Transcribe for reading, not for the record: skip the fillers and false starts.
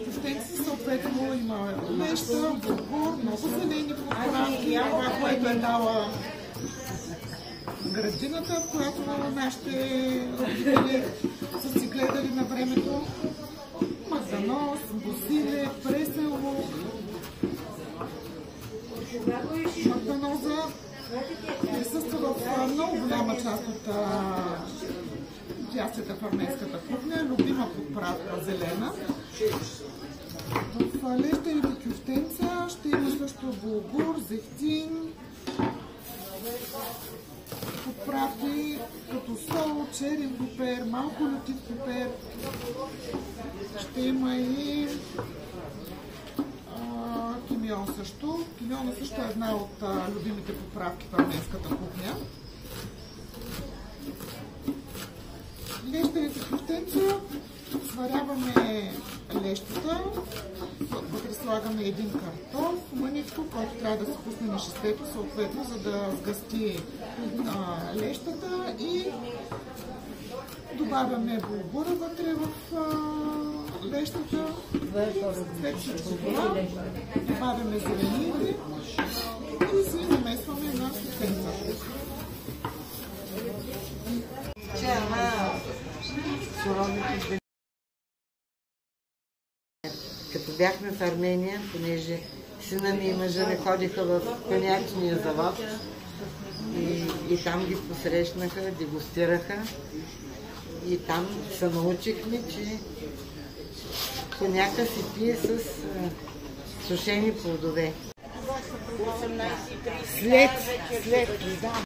кюфтенци съответно има леща, булгур, много зелени подправки, това, което е дала градината, в която нашите родители са си гледали на времето. Мазанос, босиле, пресен лук, магданоза присъства в много голяма част от ястията в арменската кухня. Любима подправка зелена. В лещените кюфтенца ще има също булгур, зехтин, подправки като сол, черен пипер, малко лютив пипер. Ще има и кимион също. Кимиона също е една от любимите подправки в арменската кухня. Лещените кюфтенца сваряваме лещата, вътре слагаме един картоф, мъничко, който трябва да се пусне на шестето, съответно, за да сгъсти лещата, и добавяме булгура вътре в лещата. След всичко това добавяме зелените и си намесваме на кюфтенца. Като бяхме в Армения, понеже сина ми и мъжа ми ходиха в коньячния завод и там ги посрещнаха, дегустираха и там се научихме, че коняка се пие с сушени плодове. След, да.